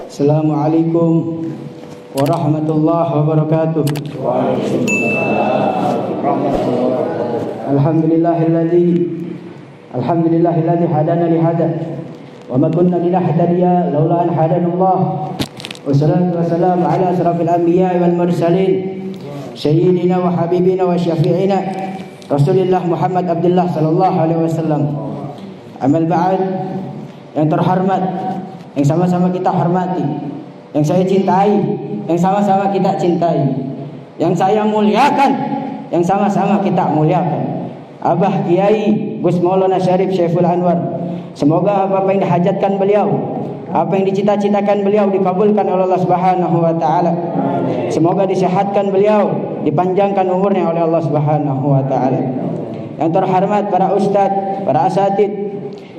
Assalamualaikum warahmatullahi wabarakatuh. Alhamdulillahilladzi hadana li hada wa ma kunna linahtadiya laula an hadanallah. Wassalatu wassalamu ala asrafil anbiya'i wal mursalin sayyidina wa habibina wa syafi'ina Rasulillah Muhammad Abdullah sallallahu alaihi wasallam. Amal ba'd, yang terhormat, yang sama-sama kita hormati, yang saya cintai, yang sama-sama kita cintai, yang saya muliakan, yang sama-sama kita muliakan, Abah Kiai Gus Maulana Syarif Syaiful Anwar. Semoga apa yang dihajatkan beliau, apa yang dicita-citakan beliau dikabulkan oleh Allah Subhanahu wa taala. Semoga disehatkan beliau, dipanjangkan umurnya oleh Allah Subhanahu wa taala. Yang terhormat para ustadz, para asatid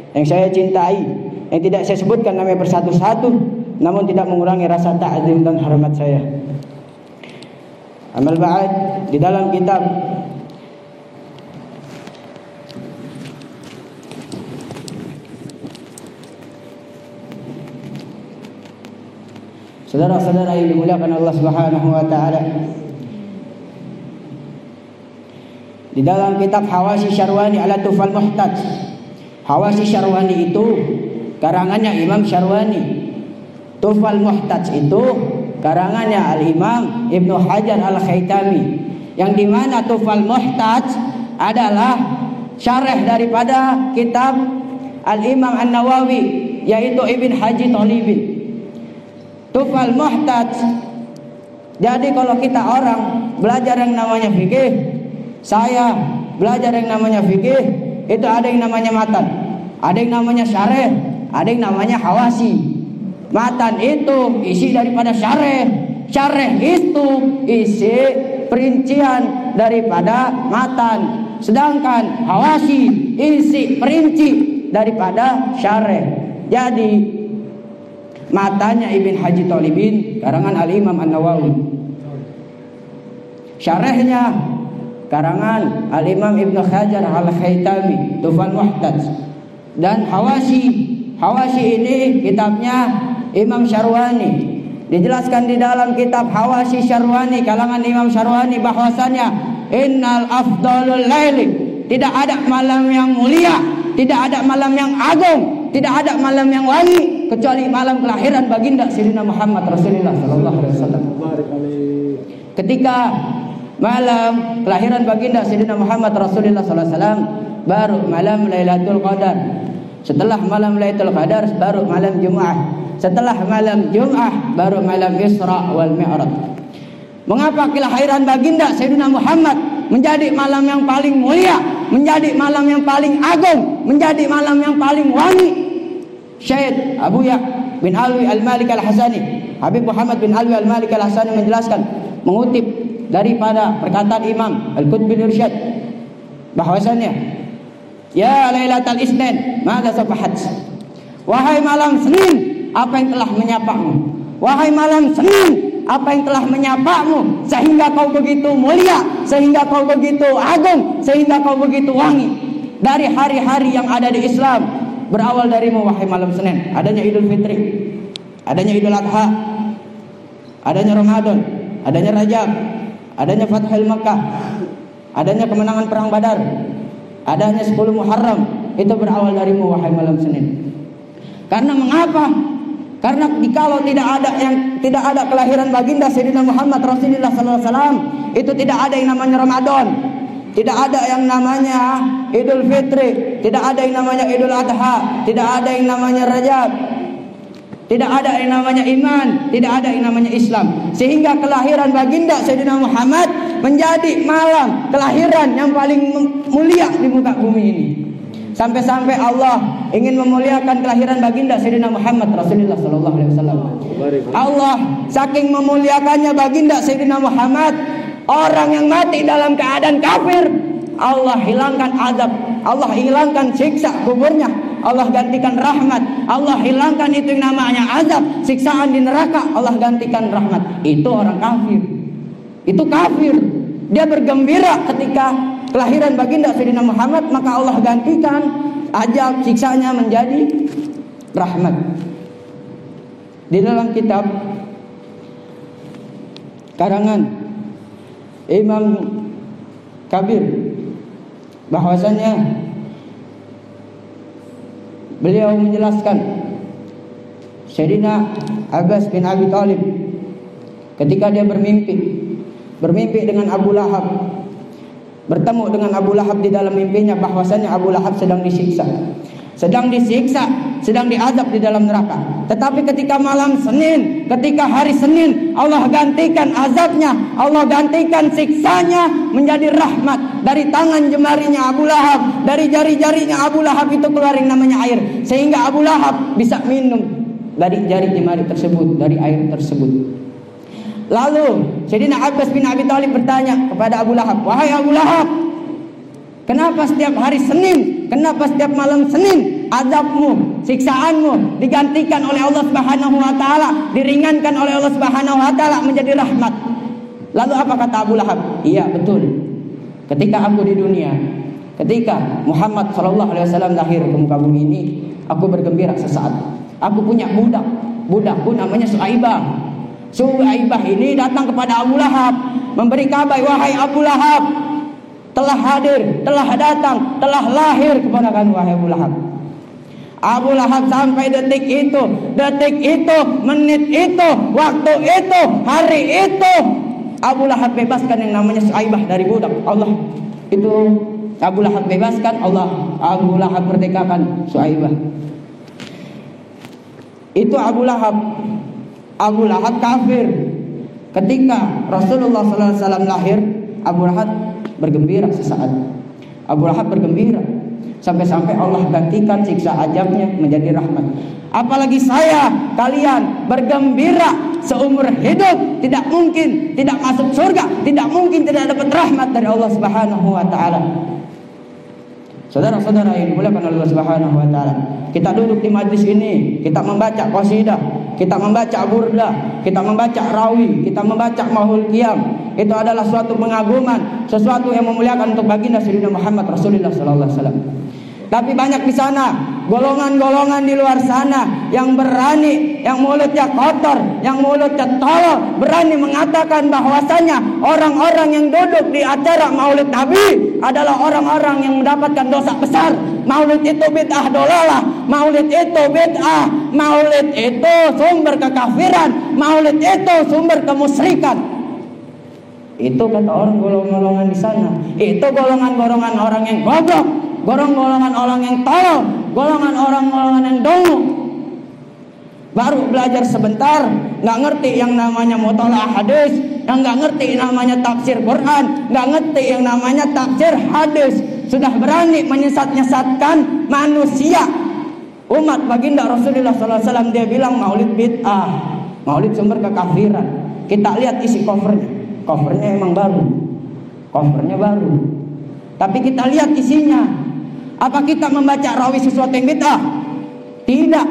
yang saya cintai, yang tidak saya sebutkan namanya bersatu-satu, namun tidak mengurangi rasa ta'zim dan hormat saya. Amal ba'd, di dalam kitab saudara-saudara yang dimuliakan Allah Subhanahu wa taala, di dalam kitab Hawashi Syarwani ala Tufal Muhtaj. Hawashi Syarwani itu karangannya Imam Syarwani. Tufal Muhtaj itu karangannya Al-Imam Ibnu Hajar Al-Khaitami, yang dimana Tufal Muhtaj adalah syarah daripada kitab Al-Imam An-Nawawi, yaitu Ibn Haji Thalibin. Tufal Muhtaj. Jadi kalau kita orang belajar yang namanya fikih, saya belajar yang namanya fikih, itu ada yang namanya matan, ada yang namanya syarah, ada yang namanya hawashi. Matan itu isi daripada syarah, syarah itu isi perincian daripada matan, sedangkan hawashi isi perinci daripada syarah. Jadi matanya Ibn Haji Thalibin karangan Al-Imam An-Nawawi, syarahnya karangan Al-Imam Ibnu Hajar Al-Khaitami, Tufal Muhtaj. Dan Hawashi ini kitabnya Imam Syarwani. Dijelaskan di dalam kitab Hawashi Syarwani kalangan Imam Syarwani bahwasanya innal afdalul laili, tidak ada malam yang mulia, tidak ada malam yang agung, tidak ada malam yang wali kecuali malam kelahiran baginda Sayyidina Muhammad Rasulullah sallallahu alaihi wasallam. Ketika malam kelahiran baginda Sayyidina Muhammad Rasulullah sallallahu alaihi wasallam, baru malam Lailatul Qadar. Setelah malam Lailatul Qadar baru malam Jumat. Setelah malam Jumat baru malam Isra wal Mi'raj. Mengapa kelahiran baginda Sayyidina Muhammad menjadi malam yang paling mulia, menjadi malam yang paling agung, menjadi malam yang paling wangi? Syekh Abu Ya bin Alwi Al-Malik Al-Hasani, Habib Muhammad bin Alwi Al-Malik Al-Hasani menjelaskan, mengutip daripada perkataan Imam Al-Qutbi Irsyad bahwasanya ya Lailatul Isnin madza safahat, wahai malam Senin, apa yang telah menyapamu? Wahai malam Senin, apa yang telah menyapamu sehingga kau begitu mulia, sehingga kau begitu agung, sehingga kau begitu wangi? Dari hari-hari yang ada di Islam berawal darimu wahai malam Senin. Adanya Idul Fitri, adanya Idul Adha, adanya Ramadan, adanya Rajab, adanya Fathul Makkah, adanya kemenangan perang Badar, adanya 10 Muharram. Itu berawal darimu wahai malam Senin. Karena mengapa? Karena jikalau tidak ada kelahiran baginda Sayyidina Muhammad Rasulullah sallallahu alaihi wasallam, itu tidak ada yang namanya Ramadan, tidak ada yang namanya Idul Fitri, tidak ada yang namanya Idul Adha, tidak ada yang namanya Rajab, tidak ada yang namanya iman, tidak ada yang namanya Islam. Sehingga kelahiran baginda Sayyidina Muhammad menjadi malam kelahiran yang paling mulia di muka bumi ini. Sampai-sampai Allah ingin memuliakan kelahiran baginda Sayyidina Muhammad Rasulullah sallallahu alaihi wasallam. Allah saking memuliakannya baginda Sayyidina Muhammad, orang yang mati dalam keadaan kafir, Allah hilangkan azab, Allah hilangkan siksa kuburnya, Allah gantikan rahmat. Allah hilangkan itu yang namanya azab, siksaan di neraka, Allah gantikan rahmat. Itu orang kafir. Itu kafir. Dia bergembira ketika kelahiran baginda Sayyidina Muhammad, maka Allah gantikan azab siksanya menjadi rahmat. Di dalam kitab karangan Imam Kabir bahwasannya beliau menjelaskan Sayyidina Abbas bin Abi Thalib ketika dia bermimpi dengan Abu Lahab, bertemu dengan Abu Lahab di dalam mimpinya bahwasannya Abu Lahab sedang disiksa, sedang diazab di dalam neraka. Tetapi ketika malam Senin, ketika hari Senin, Allah gantikan azabnya, Allah gantikan siksanya menjadi rahmat. Dari tangan jemarinya Abu Lahab, dari jari-jarinya Abu Lahab itu keluar yang namanya air, sehingga Abu Lahab bisa minum dari jari jemari tersebut, dari air tersebut. Lalu Sayyidina Abbas bin Abi Thalib bertanya kepada Abu Lahab, "Wahai Abu Lahab, kenapa setiap hari Senin, kenapa setiap malam Senin azabmu, siksaanmu digantikan oleh Allah Subhanahu wa taala, diringankan oleh Allah Subhanahu wa taala menjadi rahmat?" Lalu apa kata Abu Lahab? "Iya, betul. Ketika aku di dunia, ketika Muhammad sallallahu alaihi wasallam lahir ke muka bumi ini, aku bergembira sesaat. Aku punya budakku namanya Suaibah. Suaibah ini datang kepada Abu Lahab memberi kabar, wahai Abu Lahab, telah hadir, telah datang, telah lahir keponakan wahai Abu Lahab." Abu Lahab sampai detik itu, menit itu, waktu itu, hari itu, Abu Lahab bebaskan yang namanya Suaibah dari budak. Allah itu Abu Lahab bebaskan, Abu Lahab merdekakan Suaibah. Itu Abu Lahab kafir. Ketika Rasulullah SAW lahir, Abu Lahab bergembira sesaat. Abu Lahab bergembira sampai-sampai Allah gantikan siksa azabnya menjadi rahmat. Apalagi saya, kalian bergembira seumur hidup, tidak mungkin tidak masuk surga, tidak mungkin tidak dapat rahmat dari Allah Subhanahu wa taala. Saudara-saudara yang dimuliakan Allah Subhanahu wa taala, kita duduk di majlis ini, kita membaca qasidah, kita membaca burdah, kita membaca rawi, kita membaca mahul qiyam. Itu adalah suatu pengagungan, sesuatu yang memuliakan untuk baginda Sayyidina Muhammad Rasulullah sallallahu alaihi wasallam. Tapi banyak di sana golongan-golongan di luar sana yang berani, yang mulutnya kotor, yang mulutnya tolol, berani mengatakan bahwasanya orang-orang yang duduk di acara Maulid Nabi adalah orang-orang yang mendapatkan dosa besar. Maulid itu bid'ah dolalah, Maulid itu bid'ah, Maulid itu sumber kekafiran, Maulid itu sumber kemusyrikan. Itu kata orang golongan-golongan di sana. Itu golongan-golongan orang yang goblok, golongan orang yang tolol, golongan orang-golongan yang dongo. Baru belajar sebentar, nggak ngerti yang namanya mutalaah hadis, yang nggak ngerti namanya tafsir Quran, nggak ngerti yang namanya tafsir hadis, sudah berani menyesat-nyesatkan manusia. Umat baginda Rasulullah SAW, dia bilang Maulid bid'ah, Maulid sumber kekafiran. Kita lihat isi covernya emang baru, covernya baru. Tapi kita lihat isinya. Apa kita membaca rawi sesuatu yang bid'ah? Tidak.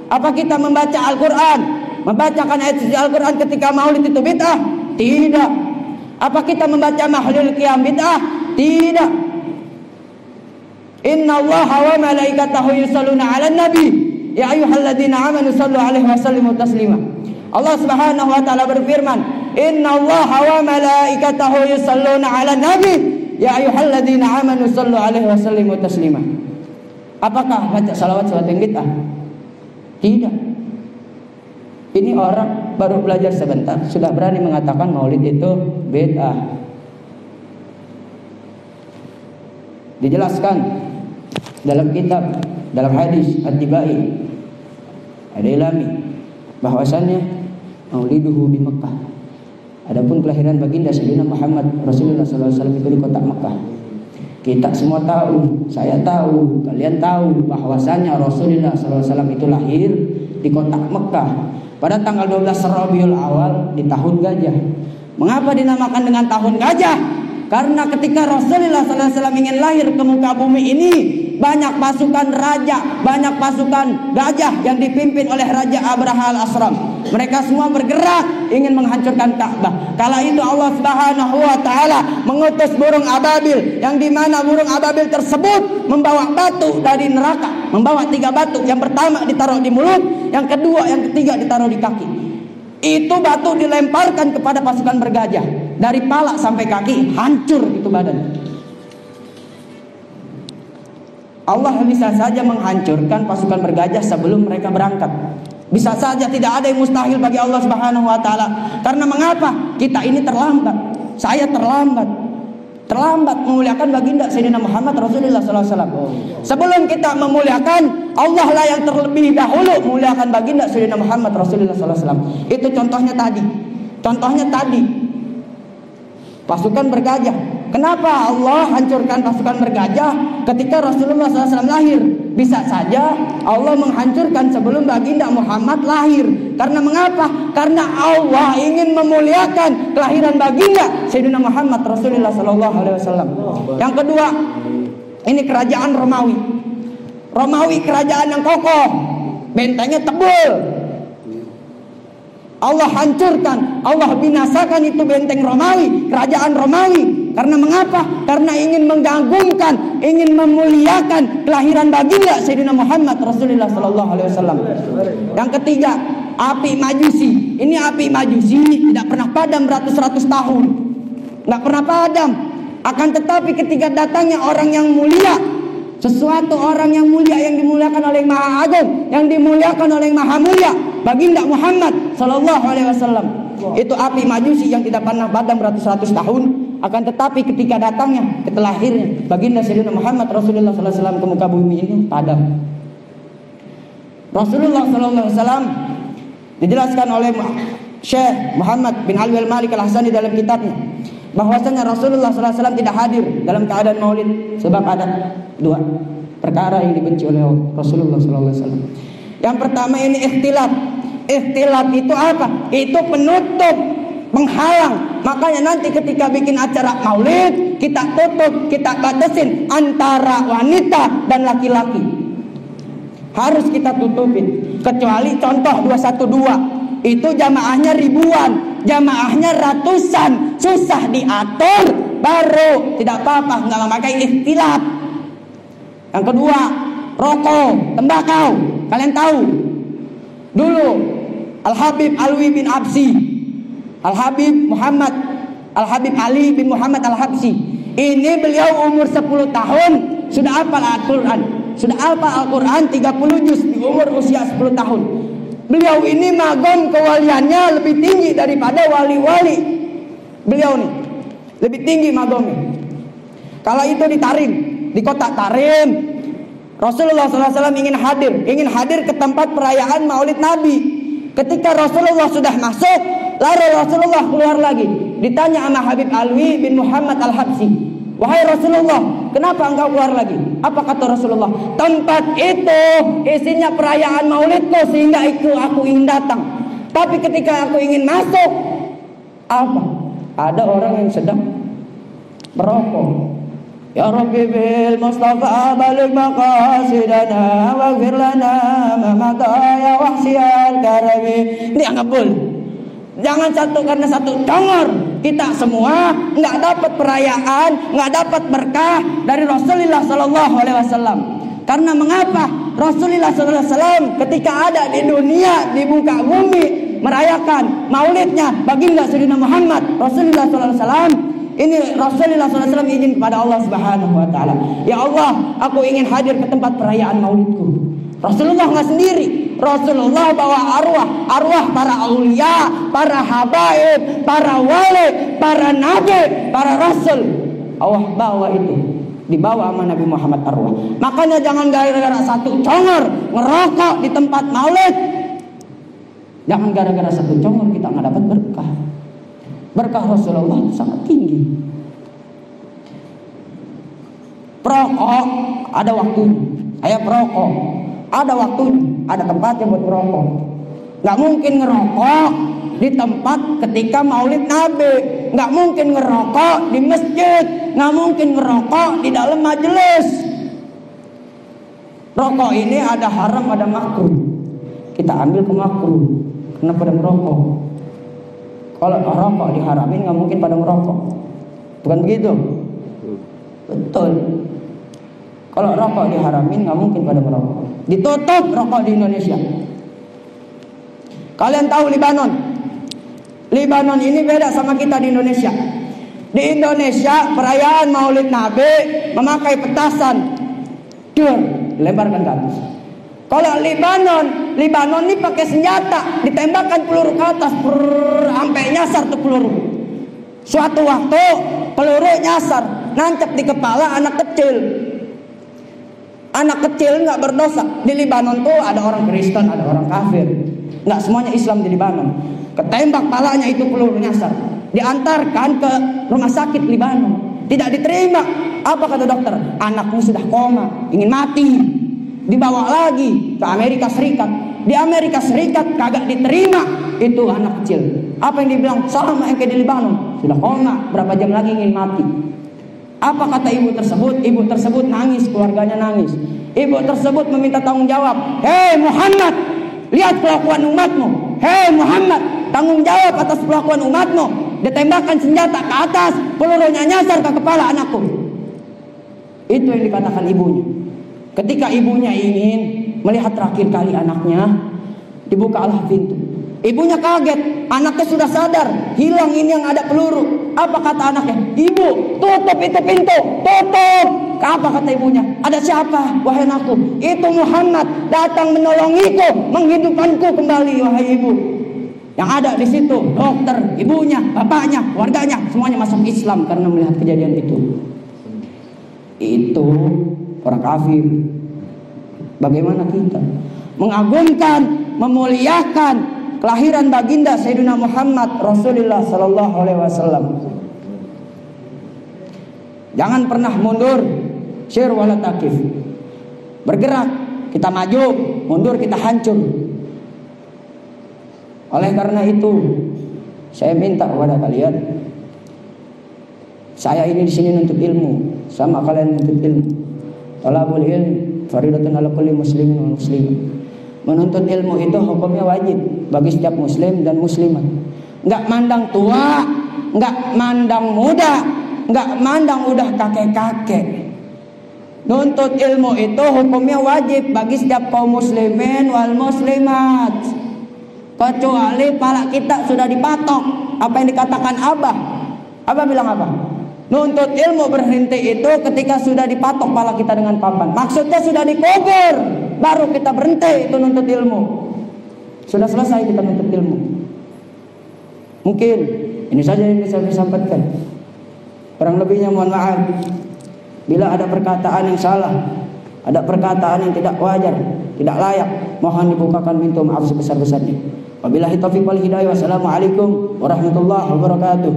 Apa kita membaca Al-Quran, membacakan ayat suci Al-Quran ketika maulid itu bid'ah? Tidak. Apa kita membaca mahlul qiyam bid'ah? Tidak. Inna Allaha wa malaikatahu yusalluna 'alan nabi ya ayyuhalladzina amanu sallu 'alaihi wa sallimu taslima. Allah Subhanahu wa taala berfirman, Inna Allaha wa malaikatahu yusalluna 'alan nabi ya ayyuhalladzina amanu sallu 'alaihi wa sallimu taslima. Apakah baca salawat yang bid'ah? Tidak. Ini orang baru belajar sebentar sudah berani mengatakan maulid itu bid'ah. Dijelaskan dalam kitab, dalam hadis At-Tibai Ad-Dailami bahwasannya mauliduhu di Mekah. Adapun kelahiran baginda Sayyidina Muhammad Rasulullah SAW itu di kota Mekah. Kita semua tahu, saya tahu, kalian tahu bahwasanya Rasulullah SAW itu lahir di kota Mekah pada tanggal 12 Rabiul Awal di tahun gajah. Mengapa dinamakan dengan tahun gajah? Karena ketika Rasulullah SAW ingin lahir ke muka bumi ini, banyak pasukan raja, banyak pasukan gajah yang dipimpin oleh Raja Abraha al-Asram. Mereka semua bergerak ingin menghancurkan Ka'bah. Kala itu Allah Subhanahu wa taala mengutus burung ababil, yang dimana burung ababil tersebut membawa batu dari neraka, membawa 3 batu. Yang pertama ditaruh di mulut, yang kedua, yang ketiga ditaruh di kaki. Itu batu dilemparkan kepada pasukan bergajah, dari pala sampai kaki hancur itu badan. Allah bisa saja menghancurkan pasukan bergajah sebelum mereka berangkat. Bisa saja, tidak ada yang mustahil bagi Allah Subhanahu wa taala. Karena mengapa? Kita ini terlambat. Saya terlambat memuliakan baginda Sayyidina Muhammad Rasulullah sallallahu alaihi wasallam. Sebelum kita memuliakan, Allah lah yang terlebih dahulu memuliakan baginda Sayyidina Muhammad Rasulullah sallallahu alaihi wasallam. Itu contohnya tadi. Pasukan bergajah. Kenapa Allah hancurkan pasukan bergajah ketika Rasulullah SAW lahir? Bisa saja Allah menghancurkan sebelum baginda Muhammad lahir. Karena mengapa? Karena Allah ingin memuliakan kelahiran baginda Sayyidina Muhammad Rasulullah SAW. Yang kedua, ini kerajaan Romawi. Romawi kerajaan yang kokoh, bentengnya tebal. Allah hancurkan, Allah binasakan itu benteng Romawi, kerajaan Romawi. Karena mengapa? Karena ingin menggagungkan, ingin memuliakan kelahiran baginda Sayyidina Muhammad Rasulullah sallallahu alaihi wasallam. Yang ketiga, api Majusi. Ini api Majusi tidak pernah padam ratus-ratus tahun. Enggak pernah padam. Akan tetapi ketika datangnya orang yang mulia, sesuatu orang yang mulia, yang dimuliakan oleh Yang Maha Agung, yang dimuliakan oleh Yang Maha Mulia, baginda Muhammad sallallahu alaihi wasallam. Itu api Majusi yang tidak pernah padam ratus-ratus tahun. Akan tetapi ketika datangnya, ketika lahirnya baginda Sayyidina Muhammad Rasulullah sallallahu alaihi wasallam ke muka bumi ini, padam. Rasulullah sallallahu alaihi wasallam dijelaskan oleh Syekh Muhammad bin Alwi al-Malik al-Hasani dalam kitabnya, bahwasanya Rasulullah sallallahu alaihi wasallam tidak hadir dalam keadaan maulid sebab ada 2 perkara yang dibenci oleh Rasulullah sallallahu alaihi wasallam. Yang pertama ini ikhtilaf. Ikhtilaf itu apa? Itu penutup, menghalang. Makanya nanti ketika bikin acara maulid, kita tutup, kita batasin antara wanita dan laki-laki. Harus kita tutupin. Kecuali contoh 212, itu jamaahnya ribuan, jamaahnya ratusan, susah diatur, baru tidak apa-apa, nggak memakai ikhtilaf. Yang kedua, rokok, tembakau. Kalian tahu dulu Al-Habib Alwi bin Absi, Al-Habib Ali bin Muhammad Al-Habsi. Ini beliau umur 10 tahun sudah hafal Al-Quran. Sudah hafal Al-Quran 30 juz di umur usia 10 tahun. Beliau ini magom kewaliannya lebih tinggi daripada wali-wali. Beliau nih lebih tinggi magomnya. Kalau itu di Tarim, di kota Tarim, Rasulullah SAW ingin hadir ke tempat perayaan Maulid Nabi. Ketika Rasulullah sudah masuk, lalu Rasulullah keluar lagi. Ditanya sama Habib Alwi bin Muhammad Al-Habsi, "Wahai Rasulullah, kenapa engkau keluar lagi?" Apa kata Rasulullah? "Tempat itu isinya perayaan Maulidku, sehingga itu aku ingin datang. Tapi ketika aku ingin masuk, apa? Ada orang yang sedang merokok. Ya Rabbi bil Mustafa balik maqasidana waghfir lana ma mata ya wahsiyal karami." Ini ngabul. Jangan karena satu congor kita semua nggak dapat perayaan, nggak dapat berkah dari Rasulullah Sallallahu Alaihi Wasallam. Karena mengapa? Rasulullah Sallallahu Alaihi Wasallam ketika ada di dunia, di muka bumi, merayakan maulidnya baginda Sayyidina Muhammad Rasulullah Sallallahu Alaihi Wasallam. Ini Rasulullah SAW izin kepada Allah Subhanahu Wa Taala, "Ya Allah, aku ingin hadir ke tempat perayaan maulidku." Rasulullah nggak sendiri. Rasulullah bawa arwah para aulia, para habaib, para wali, para nabi, para rasul. Allah bawa itu, dibawa sama Nabi Muhammad arwah. Makanya jangan gara-gara satu congor ngerokok di tempat maulid. Jangan gara-gara satu congor kita nggak dapat berkah. Berkah Rasulullah sangat tinggi. Perokok ada waktunya. Saya perokok ada waktunya, ada tempatnya buat merokok. Gak mungkin ngerokok di tempat ketika maulid Nabi. Gak mungkin ngerokok di masjid. Gak mungkin ngerokok di dalam majelis. Rokok ini ada haram, ada makruh. Kita ambil ke makruh karena pada merokok. Kalau rokok diharamin nggak mungkin pada merokok. Bukan begitu? Betul. Kalau rokok diharamin nggak mungkin pada merokok. Ditutup rokok di Indonesia. Kalian tahu Libanon? Libanon ini beda sama kita di Indonesia. Di Indonesia perayaan Maulid Nabi memakai petasan, dilemparkan ke atas. Kalau Libanon ini pakai senjata, ditembakkan peluru ke atas, sampai nyasar tuh peluru. Suatu waktu peluru nyasar, nancap di kepala anak kecil. Anak kecil nggak berdosa. Di Libanon tuh ada orang Kristen, ada orang kafir. Nggak semuanya Islam di Libanon. Ketembak palanya itu peluru nyasar. Diantarkan ke rumah sakit Libanon. Tidak diterima. Apa kata dokter? Anakmu sudah koma, ingin mati. Dibawa lagi ke Amerika Serikat. Di Amerika Serikat kagak diterima itu anak kecil. Apa yang dibilang? Sama yang kayak di Libanon. Sudah koma, berapa jam lagi ingin mati. Apa kata ibu tersebut? Ibu tersebut nangis, keluarganya nangis. Ibu tersebut meminta tanggung jawab. Hei Muhammad, lihat kelakuan umatmu. Hei Muhammad, tanggung jawab atas kelakuan umatmu. Ditembakkan senjata ke atas, pelurunya nyasar ke kepala anakku. Itu yang dikatakan ibunya. Ketika ibunya ingin melihat terakhir kali anaknya, dibukalah pintu. Ibunya kaget, anaknya sudah sadar, hilang ini yang ada peluru. Apa kata anaknya? Ibu, tutup itu pintu, tutup. Apa kata ibunya? Ada siapa? Wahai anakku, itu Muhammad datang menolongiku, menghidupkanku kembali, wahai ibu. Yang ada di situ dokter, ibunya, bapaknya, warganya, semuanya masuk Islam karena melihat kejadian itu. Itu orang kafir. Bagaimana kita mengagungkan, memuliakan kelahiran baginda Sayyidina Muhammad Rasulullah sallallahu alaihi wasallam. Jangan pernah mundur, syir wala takif. Bergerak, kita maju, mundur kita hancur. Oleh karena itu, saya minta kepada kalian, saya ini di sini nuntut ilmu, sama kalian nuntut ilmu. Talabul ilm faridatun ala kulli muslimin wa muslimah. Menuntut ilmu itu hukumnya wajib bagi setiap muslim dan muslimat. Enggak mandang tua, enggak mandang muda, enggak mandang udah kakek-kakek. Nuntut ilmu itu hukumnya wajib bagi setiap kaum muslimin wal muslimat. Kecuali pala kita sudah dipatok. Apa yang dikatakan Abah? Abah bilang apa? Nuntut ilmu berhenti itu ketika sudah dipatok pala kita dengan papan. Maksudnya sudah dikubur, baru kita berhenti itu nuntut ilmu. Sudah selesai kita nuntut ilmu. Mungkin ini saja yang bisa disampaikan. Kurang lebihnya mohon maaf. Bila ada perkataan yang salah, ada perkataan yang tidak wajar, tidak layak, mohon dibukakan pintu maaf sebesar-besarnya. Wabillahi taufiq wal hidayah. Wassalamualaikum warahmatullahi wabarakatuh.